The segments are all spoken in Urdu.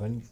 1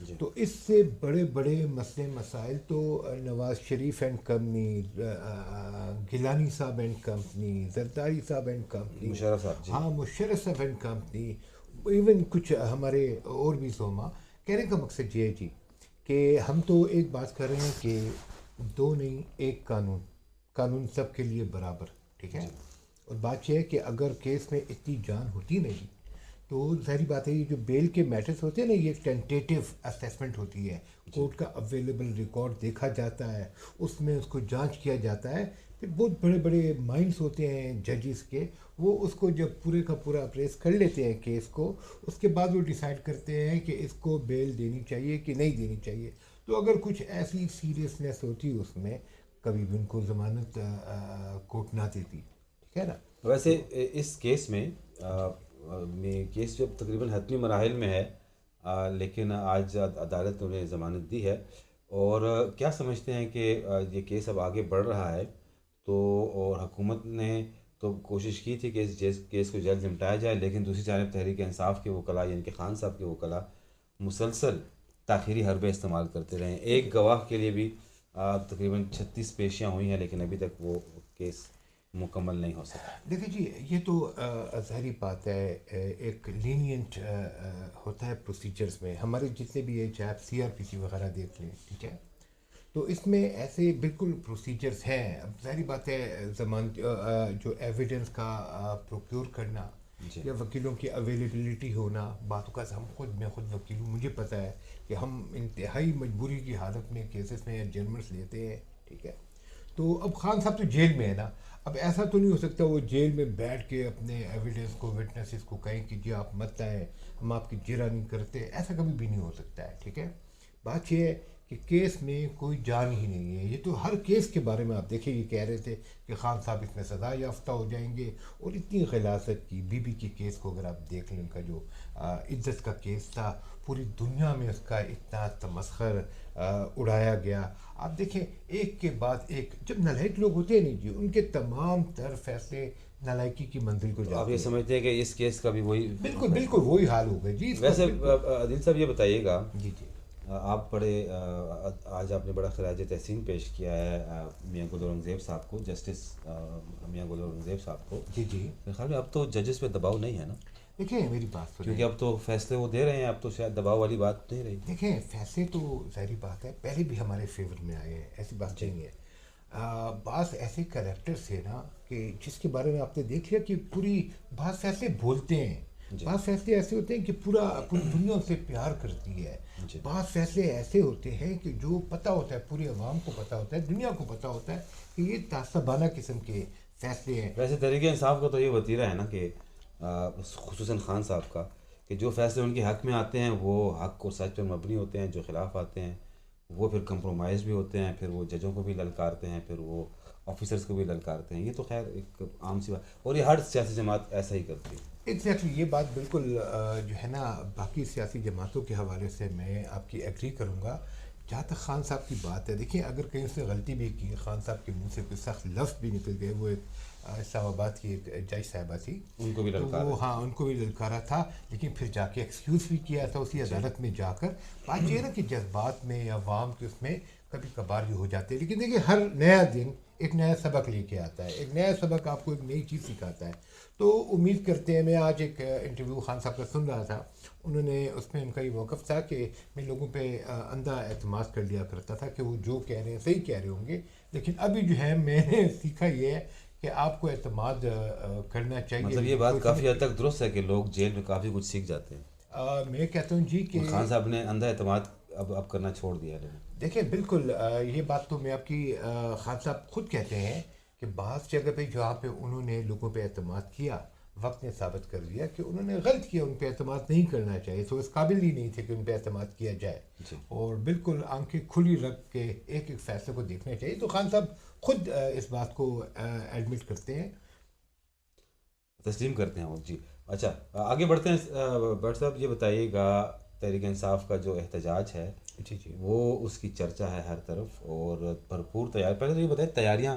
تو اس سے بڑے بڑے مسئلے مسائل تو نواز شریف اینڈ کمپنی، گیلانی صاحب اینڈ کمپنی، زرداری صاحب اینڈ کمپنی، مشرف صاحب جی. ہاں مشرف صاحب اینڈ کمپنی، ایون کچھ ہمارے اور بھی زوما، کہنے کا مقصد یہ ہے جی کہ ہم تو ایک بات کر رہے ہیں کہ دو نہیں ایک قانون، قانون سب کے لیے برابر، ٹھیک ہے. اور بات یہ ہے کہ اگر کیس میں اتنی جان ہوتی نہیں تو ظاہری بات ہے یہ جو بیل کے میٹرز ہوتے ہیں نا، یہ ٹینٹیٹیو اسیسمنٹ ہوتی ہے، کورٹ کا اویلیبل ریکارڈ دیکھا جاتا ہے، اس میں اس کو جانچ کیا جاتا ہے. پھر بہت بڑے بڑے مائنڈس ہوتے ہیں ججز کے، وہ اس کو جب پورے کا پورا اپریس کر لیتے ہیں کیس کو، اس کے بعد وہ ڈیسائیڈ کرتے ہیں کہ اس کو بیل دینی چاہیے کہ نہیں دینی چاہیے. تو اگر کچھ ایسی سیریسنیس ہوتی اس میں، کبھی بھی ان کو ضمانت کورٹ نہ دیتی، ٹھیک ہے نا. ویسے اس کیس میں کیس جو تقریباً حتمی مراحل میں ہے، لیکن آج عدالت نے انہیں ضمانت دی ہے. اور کیا سمجھتے ہیں کہ یہ کیس اب آگے بڑھ رہا ہے تو، اور حکومت نے تو کوشش کی تھی کہ اس کیس کو جلد نمٹایا جائے، لیکن دوسری جانب تحریک انصاف کے وکلاء یعنی کہ خان صاحب کے وکلاء مسلسل تاخیری حربے استعمال کرتے رہے ہیں. ایک گواہ کے لیے بھی تقریباً 36 پیشیاں ہوئی ہیں، لیکن ابھی تک وہ کیس مکمل نہیں ہو سکا. دیکھیں جی، یہ تو ظاہری بات ہے، ایک لینینٹ ہوتا ہے پروسیجرز میں. ہمارے جتنے بھی یہ چاہے آپ CRPC وغیرہ دیکھ لیں، ٹھیک ہے، تو اس میں ایسے بالکل پروسیجرز ہیں. اب ظاہری بات ہے ضمانت جو ایویڈنس کا پروکیور کرنا یا وکیلوں کی اویلیبلٹی ہونا، باتوں کا ہم میں خود وکیل ہوں، مجھے پتہ ہے کہ ہم انتہائی مجبوری کی حالت میں کیسز میں ایڈجرنمنٹس لیتے ہیں، ٹھیک ہے. تو اب خان صاحب تو جیل میں ہے نا، اب ایسا تو نہیں ہو سکتا وہ جیل میں بیٹھ کے اپنے ایویڈنس کو، وٹنسز کو کہیں کہ جی آپ مت آئیں، ہم آپ کی جرح نہیں کرتے. ایسا کبھی بھی نہیں ہو سکتا ہے، ٹھیک ہے. بات یہ ہے کہ کیس میں کوئی جان ہی نہیں ہے. یہ تو ہر کیس کے بارے میں آپ دیکھیں، یہ کہہ رہے تھے کہ خان صاحب اس میں سزا یافتہ ہو جائیں گے، اور اتنی غلاظت کی بی کے کیس کو اگر آپ دیکھ لیں، ان کا جو عزت کا کیس تھا، پوری دنیا میں اس کا اتنا تمسخر اڑایا گیا. آپ دیکھیں ایک کے بعد ایک، جب نالائق لوگ ہوتے ہیں نہیں جی، ان کے تمام تر فیصلے نالائکی کی منزل کو تو آپ جاتے یہ ہیں. سمجھتے ہیں کہ اس کیس کا بھی وہی بالکل بالکل وہی حال ہوگا جی اس کا. ویسے عادل صاحب یہ بتائیے گا، جی جی آپ آج آپ نے بڑا خراج تحسین پیش کیا ہے میاں گل اورنگزیب صاحب کو، جسٹس میاں گل اورنگزیب صاحب کو. جی جی. میرے خیال میں اب تو ججز پہ دباؤ نہیں ہے نا، دیکھیں میری بات سنیں، کیونکہ اب تو فیصلے وہ دے رہے ہیں، اب تو شاید دباؤ والی بات نہیں رہی. دیکھیں فیصلے تو ظاہری بات ہے پہلے بھی ہمارے فیور میں آئے ہیں، ایسی بات نہیں ہے. بعض ایسے کریکٹرس تھے نا کہ جس کے بارے میں آپ نے دیکھ لیا کہ بعض فیصلے بولتے ہیں، بعض فیصلے ایسے ہوتے ہیں کہ پوری دنیا ان سے پیار کرتی ہے. بعض فیصلے ایسے ہوتے ہیں کہ جو پتہ ہوتا ہے، پوری عوام کو پتہ ہوتا ہے، دنیا کو پتہ ہوتا ہے کہ یہ تعصبانہ قسم کے فیصلے ہیں. ویسے تحریک انصاف کا تو یہ وتیرہ ہے نا کہ خصوصاً خان صاحب کا، کہ جو فیصلے ان کے حق میں آتے ہیں وہ حق اور سچ پر مبنی ہوتے ہیں، جو خلاف آتے ہیں وہ پھر کمپرومائز بھی ہوتے ہیں، پھر وہ ججوں کو بھی للکارتے ہیں، پھر وہ آفیسرز کو بھی للکارتے ہیں. یہ تو خیر ایک عام سی بات، اور یہ ہر سیاسی جماعت ایسا ہی کرتی ہے. ایگزیکٹلی یہ بات بالکل جو ہے نا باقی سیاسی جماعتوں کے حوالے سے میں آپ کی ایگری کروں گا. جہاں تک خان صاحب کی بات ہے، دیکھیں اگر کہیں اس نے غلطی بھی کی، خان صاحب کے منہ سے کوئی سخت لفظ بھی نکل گئے، وہ ایک اسلام آباد کی ایک جج صاحبہ تھی، ان کو بھی تو للکارا. وہ ہاں ان کو بھی للکارا تھا، لیکن پھر جا کے ایکسکیوز بھی کیا تھا اسی عدالت میں جا کر. بات یہ ہے نا کہ جذبات میں یا عوام کے اس میں کبھی کبھار بھی ہو جاتے ہیں، لیکن دیکھیے ہر نیا دن ایک نیا سبق لے کے آتا ہے، ایک نیا سبق آپ کو ایک نئی چیز سکھاتا ہے. تو امید کرتے ہیں، میں آج ایک انٹرویو خان صاحب کا سن رہا تھا، انہوں نے اس میں ان کا یہ موقف تھا کہ میں لوگوں پہ اندھا اعتماد کر لیا کرتا تھا کہ وہ جو کہہ رہے ہیں صحیح کہہ رہے ہوں گے، لیکن ابھی جو ہے میں نے سیکھا یہ ہے کہ آپ کو اعتماد کرنا چاہیے. مطلب یہ بات کافی حد تک درست ہے کہ لوگ جیل میں کافی کچھ سیکھ جاتے ہیں. میں کہتا ہوں جی کہ خان صاحب نے اندھا اعتماد اب کرنا چھوڑ دیا ہے. دیکھیں بالکل یہ بات تو میں آپ کی خان صاحب خود کہتے ہیں کہ بعض جگہ پہ جہاں پہ انہوں نے لوگوں پہ اعتماد کیا، وقت نے ثابت کر دیا کہ انہوں نے غلط کیا، ان پہ اعتماد نہیں کرنا چاہیے، تو اس قابل ہی نہیں تھے کہ ان پہ اعتماد کیا جائے. اور بالکل آنکھیں کھلی رکھ کے ایک ایک فیصلے کو دیکھنا چاہیے. تو خان صاحب خود اس بات کو ایڈمٹ کرتے ہیں، تسلیم کرتے ہیں وہ. جی اچھا، آگے بڑھتے ہیں. بٹ صاحب یہ بتائیے گا، تحریک انصاف کا جو احتجاج ہے جی جی وہ اس کی چرچا ہے ہر طرف اور بھرپور تیار. پہلے تو یہ بتائیں تیاریاں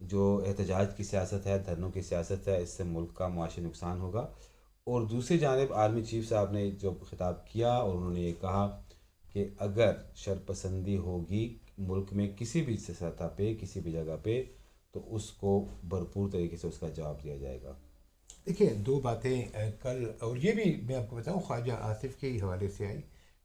جو احتجاج کی سیاست ہے، دھرنوں کی سیاست ہے، اس سے ملک کا معاشی نقصان ہوگا۔ اور دوسری جانب آرمی چیف صاحب نے جو خطاب کیا اور انہوں نے یہ کہا کہ اگر شرپسندی ہوگی ملک میں کسی بھی سطح پہ، کسی بھی جگہ پہ، تو اس کو بھرپور طریقے سے اس کا جواب دیا جائے گا۔ دیکھیں دو باتیں کل، اور یہ بھی میں آپ کو بتاؤں خواجہ آصف کے ہی حوالے سے آئی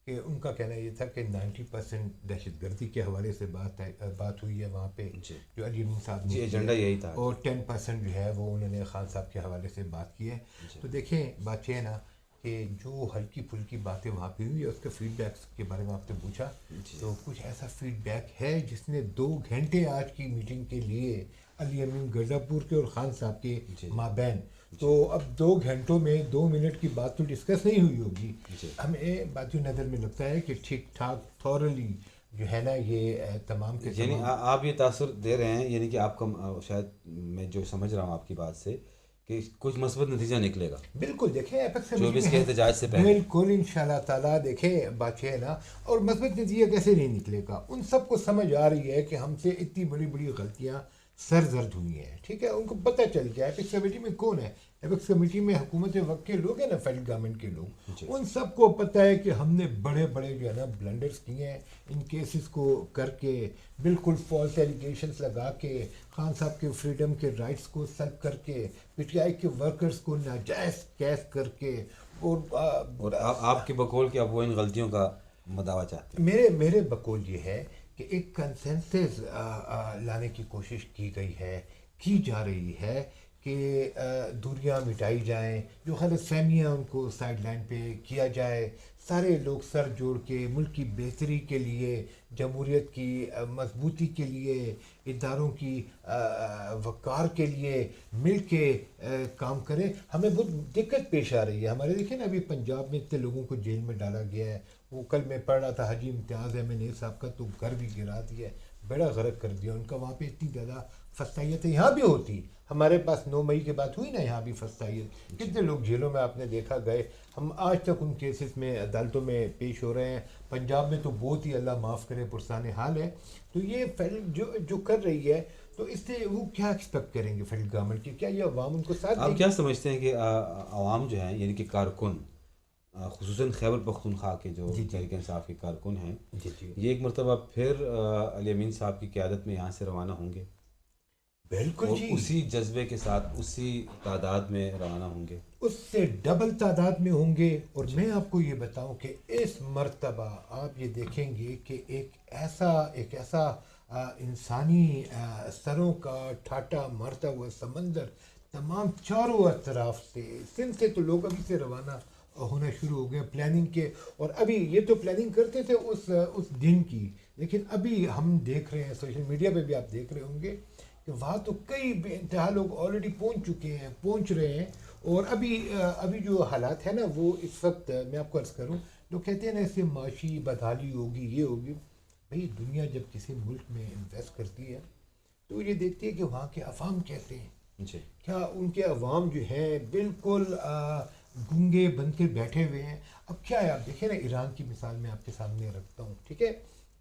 کہ ان کا کہنا یہ تھا کہ 90% دہشت گردی کے حوالے سے بات ہوئی ہے وہاں پہ جی جو علی امین صاحب نے جی، کی ایجنڈا ہے، یہی تھا۔ اور 10% جو ہے وہ انہوں نے خان صاحب کے حوالے سے بات کی ہے۔ جی تو دیکھیں بات یہ ہے نا کہ جو ہلکی پھلکی باتیں وہاں پہ ہوئی ہے اس کے فیڈ بیکس کے بارے میں آپ نے پوچھا، جی تو کچھ ایسا فیڈ بیک ہے جس نے 2 گھنٹے آج کی میٹنگ کے لیے علی امین گرزا پور کے اور خان صاحب کے جی مابین، تو اب 2 گھنٹوں میں 2 منٹ کی بات تو ڈسکس نہیں ہوئی ہوگی۔ جی ہمیں بات جو نظر میں لگتا ہے کہ ٹھیک ٹھاک تھورلی جو ہے نا یہ تمام کے یعنی تمام، آپ یہ تاثر دے رہے ہیں، یعنی کہ آپ کا شاید میں جو سمجھ رہا ہوں آپ کی بات سے کہ کچھ مثبت نتیجہ نکلے گا بالکل دیکھیں اپیکس کمیٹی میں 24 کے ہے، احتجاج سے پہلے۔ بالکل انشاءاللہ تعالیٰ دیکھیں بات یہ ہے نا، اور مثبت نتیجہ کیسے نہیں نکلے گا، ان سب کو سمجھ آ رہی ہے کہ ہم سے اتنی بڑی بڑی غلطیاں سرزد ہوئی ہیں، ٹھیک ہے، ان کو پتہ چل گیا ہے اپیکس کمیٹی میں کون ہے، اپیکس کمیٹی میں حکومت وقت کے لوگ ہیں نا، فیڈرل گورنمنٹ کے لوگ، جی ان سب کو پتہ ہے کہ ہم نے بڑے بڑے جو ہے نا بلنڈرز کیے ہیں ان کیسز کو کر کے، بالکل فالس ایلیگیشنز لگا کے، خان صاحب کے فریڈم کے رائٹس کو سلب کر کے، پی ٹی آئی کے ورکرز کو ناجائز کیس کر کے، اور اور آپ کے بقول کہ اب وہ ان غلطیوں کا مداوع چاہتے ہیں۔ میرے بقول یہ ہے کہ ایک کنسنسس لانے کی کوشش کی گئی ہے، کی جا رہی ہے کہ دوریاں مٹائی جائیں، جو غلط فہمیاں ان کو سائڈ لائن پہ کیا جائے، سارے لوگ سر جوڑ کے ملک کی بہتری کے لیے، جمہوریت کی مضبوطی کے لیے، اداروں کی وقار کے لیے مل کے کام کریں۔ ہمیں بہت دقت پیش آ رہی ہے، ہمارے دیکھیں نا ابھی پنجاب میں اتنے لوگوں کو جیل میں ڈالا گیا ہے، وہ کل میں پڑھ رہا تھا حاجی امتیاز احمد نیر صاحب کا، تو گھر بھی گرا دیا ہے، بیڑا غرق کر دیا ان کا، وہاں پہ اتنی زیادہ فسطائیت ہے، یہاں بھی ہوتی، ہمارے پاس 9 مئی کے بعد ہوئی نا یہاں بھی فسطائیت، کتنے لوگ جیلوں میں آپ نے دیکھا گئے، ہم آج تک ان کیسز میں عدالتوں میں پیش ہو رہے ہیں، پنجاب میں تو بہت ہی اللہ معاف کرے پرسان حال ہے۔ تو یہ جو کر رہی ہے، تو اس سے وہ کیا ایکسپیکٹ کریں گے فیڈرل گورنمنٹ کی، کیا یہ عوام ان کو ساتھ دے آپ گی؟ کیا سمجھتے ہیں کہ عوام جو ہیں، یعنی کہ کارکن، خصوصاً خیبر پختونخوا کے جو جی جی تحریک انصاف کے کارکن ہیں، جی جی یہ ایک مرتبہ پھر علی امین صاحب کی قیادت میں یہاں سے روانہ ہوں گے بالکل اور جی، اسی جذبے کے ساتھ اسی تعداد میں روانہ ہوں گے؟ اس سے ڈبل تعداد میں ہوں گے، اور جی میں آپ کو یہ بتاؤں کہ اس مرتبہ آپ یہ دیکھیں گے کہ ایک ایسا انسانی سروں کا ٹھاٹا مارتا ہوا سمندر تمام چاروں اطراف سے، سندھ سے تو لوگ ابھی سے روانہ ہونا شروع ہو گئے پلاننگ کے، اور ابھی یہ تو پلاننگ کرتے تھے اس دن کی، لیکن ابھی ہم دیکھ رہے ہیں سوشل میڈیا پہ بھی آپ دیکھ رہے ہوں گے کہ وہاں تو کئی بے انتہا لوگ آلریڈی پہنچ چکے ہیں، پہنچ رہے ہیں، اور ابھی جو حالات ہے نا وہ اس وقت میں آپ کو عرض کروں، لوگ کہتے ہیں نا اس سے معاشی بدحالی ہوگی، یہ ہوگی، بھئی دنیا جب کسی ملک میں انویسٹ کرتی ہے تو یہ دیکھتی ہے کہ وہاں کے عوام کیسے ہیں، جی کیا ان کے عوام جو ہیں بالکل گنگے بن کے بیٹھے ہوئے ہیں۔ اب کیا ہے، آپ دیکھیں نا ایران کی مثال میں آپ کے سامنے رکھتا ہوں، ٹھیک ہے،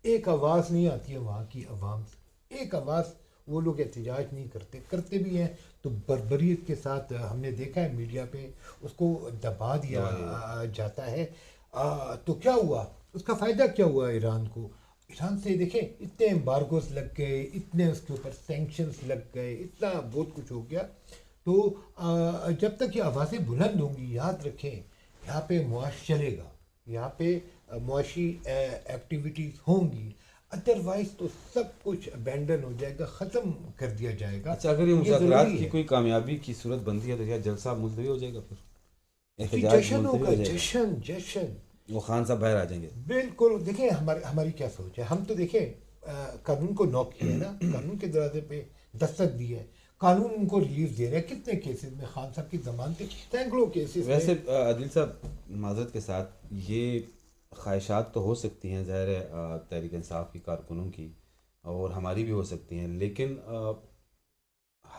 ایک آواز نہیں آتی ہے وہاں کی عوام سے، ایک آواز، وہ لوگ احتجاج نہیں کرتے بھی ہیں تو بربریت کے ساتھ، ہم نے دیکھا ہے میڈیا پہ اس کو دبا دیا جاتا ہے۔ تو کیا ہوا، اس کا فائدہ کیا ہوا ایران کو؟ ایران سے دیکھیں اتنے امبارگوز لگ گئے، اتنے اس کے اوپر سینکشنز لگ گئے، اتنا بہت کچھ ہو گیا، تو جب تک یہ آوازیں بلند ہوں گی، یاد رکھیں یہاں پہ معاش چلے گا، یہاں پہ معاشی ایکٹیویٹیز ہوں گی، ادروائز تو سب کچھ ابینڈن ہو جائے گا، ختم کر دیا جائے گا۔ اچھا، اگر یہ مذاکرات ضروری کی ہے کوئی کامیابی کی صورت بنتی ہے تو کیا جلسہ ملتوی ہو جائے گا؟ پھر جی، احتجاج جشن ملتوی ہوگا، ہو جائے گا؟ جشن جشن، وہ خان صاحب باہر آ جائیں گے؟ بالکل، دیکھیں ہماری کیا سوچ ہے، ہم تو دیکھیں قانون کو نوک کیا ہے نا، قانون کے دروازے پہ دستک دی ہے، قانون ان کو ریلیف دے رہا ہے، کتنے کیسز میں خان صاحب کی ضمانتیں، سینکڑوں کیسز میں۔ ویسے عادل صاحب، معذرت کے ساتھ، یہ خواہشات تو ہو سکتی ہیں ظاہر ہے تحریک انصاف کی کارکنوں کی، اور ہماری بھی ہو سکتی ہیں، لیکن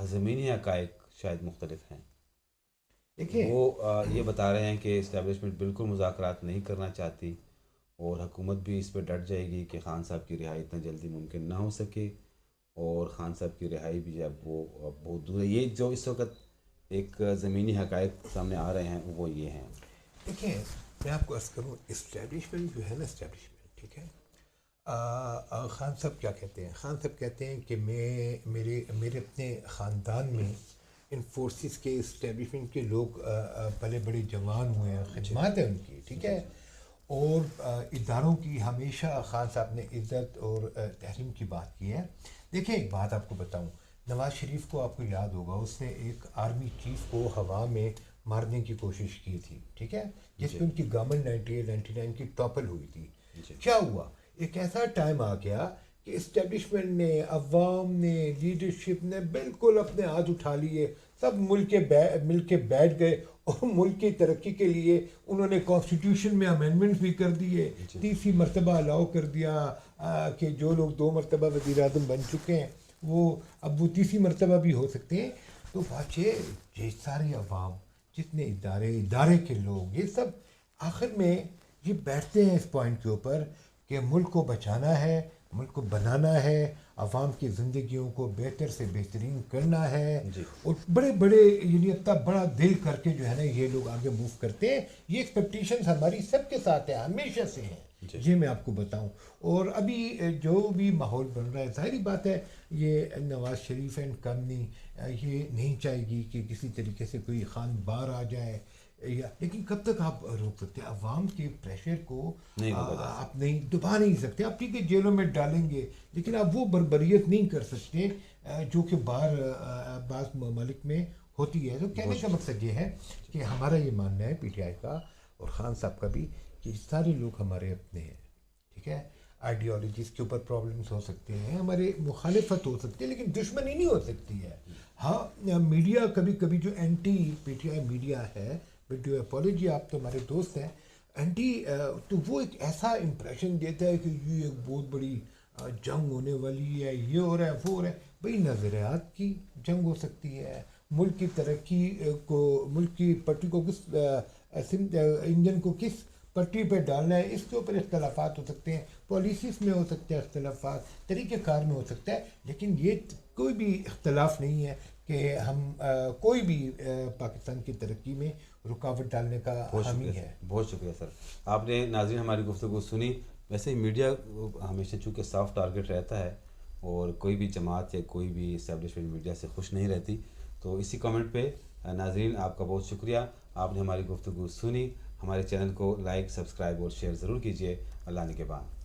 زمینی حقائق شاید مختلف ہیں۔ دیکھیں وہ یہ بتا رہے ہیں کہ اسٹیبلشمنٹ بالکل مذاکرات نہیں کرنا چاہتی، اور حکومت بھی اس پہ ڈٹ جائے گی کہ خان صاحب کی رہائی اتنا جلدی ممکن نہ ہو سکے، اور خان صاحب کی رہائی بھی ہے وہ بہت دور ہے. یہ جو اس وقت ایک زمینی حقائق سامنے آ رہے ہیں وہ یہ ہیں. دیکھیں میں آپ کو عرض کروں اسٹیبلشمنٹ جو ہے نا اسٹیبلشمنٹ ٹھیک ہے. خان صاحب کیا کہتے ہیں؟ خان صاحب کہتے ہیں کہ میرے اپنے خاندان میں ان فورسز کے اسٹیبلشمنٹ کے لوگ بڑے بڑے جوان ہوئے ہیں، خدمات ہیں ان کی ٹھیک ہے. اور اداروں کی ہمیشہ خان صاحب نے عزت اور تحریم کی بات کی ہے. دیکھیں ایک بات آپ کو بتاؤں، نواز شریف کو آپ کو یاد ہوگا اس نے ایک آرمی چیف کو ہوا میں مارنے کی کوشش کی تھی ٹھیک ہے، جس میں ان کی گورنمنٹ 98-99 کی ٹاپل ہوئی تھی. کیا ہوا؟ ایک ایسا ٹائم آ گیا کہ اسٹیبلشمنٹ نے، عوام نے، لیڈرشپ نے بالکل اپنے ہاتھ اٹھا لیے، سب مل کے بیٹھ گئے اور ملک کی ترقی کے لیے انہوں نے کانسٹیٹیوشن میں امینڈمنٹ بھی کر دیے. تیسری مرتبہ الاؤ کر دیا کہ جو لوگ 2 مرتبہ وزیر اعظم بن چکے ہیں وہ تیسری مرتبہ بھی ہو سکتے ہیں. تو واچے یہ سارے عوام، جتنے ادارے کے لوگ، یہ سب آخر میں یہ بیٹھتے ہیں اس پوائنٹ کے اوپر کہ ملک کو بچانا ہے، ملک کو بنانا ہے، عوام کی زندگیوں کو بہتر سے بہترین کرنا ہے. اور بڑے یعنی اتنا بڑا دل کر کے جو ہے نا یہ لوگ آگے موو کرتے ہیں. یہ ایکسپیکٹیشنز ہماری سب کے ساتھ ہیں، ہمیشہ سے ہیں. یہ میں آپ کو بتاؤں. اور ابھی جو بھی ماحول بن رہا ہے ظاہری بات ہے یہ نواز شریف اینڈ کمپنی یہ نہیں چاہے گی کہ کسی طریقے سے کوئی خان باہر آ جائے، لیکن کب تک آپ روک سکتے ہیں عوام کے پریشر کو؟ آپ نہیں دبا نہیں سکتے. آپ ٹھیک ہے جیلوں میں ڈالیں گے لیکن آپ وہ بربریت نہیں کر سکتے جو کہ باہر بعض ممالک میں ہوتی ہے. تو کہنے کا مقصد یہ ہے کہ ہمارا یہ ماننا ہے پی ٹی آئی کا اور خان صاحب کا بھی کہ سارے لوگ ہمارے اپنے ہیں ٹھیک ہے. آئیڈیالوجیز کے اوپر پرابلمس ہو سکتے ہیں، ہمارے مخالفت ہو سکتی ہے، لیکن دشمنی نہیں ہو سکتی ہے. ہاں میڈیا کبھی جو اینٹی پی ٹی آئی میڈیا ہے، ویڈیو اپالوجی، آپ تو ہمارے دوست ہیں، اینٹی تو وہ ایک ایسا امپریشن دیتا ہے کہ یہ ایک بہت بڑی جنگ ہونے والی ہے، یہ ہو رہا ہے وہ ہو رہا ہے. بھئی نظریات کی جنگ ہو سکتی ہے. ملک کی ترقی کو، ملک کی پٹری کو کس انجن کو کس پٹری پہ ڈالنا ہے اس کے اوپر اختلافات ہو سکتے ہیں، پالیسیز میں ہو سکتے ہیں اختلافات، طریقہ کار میں ہو سکتا ہے، لیکن یہ کوئی بھی اختلاف نہیں ہے کہ ہم کوئی بھی پاکستان کی ترقی میں رکاوٹ ڈالنے کا حامی ہے. بہت شکریہ سر. آپ نے ناظرین ہماری گفتگو سنی. ویسے میڈیا ہمیشہ چونکہ سافٹ ٹارگٹ رہتا ہے اور کوئی بھی جماعت یا کوئی بھی اسٹیبلشمنٹ میڈیا سے خوش نہیں رہتی. تو اسی کامنٹ پہ ناظرین آپ کا بہت شکریہ. آپ نے ہماری گفتگو سنی. ہمارے چینل کو لائک، سبسکرائب اور شیئر ضرور کیجیے. اللہ نے کے بعد.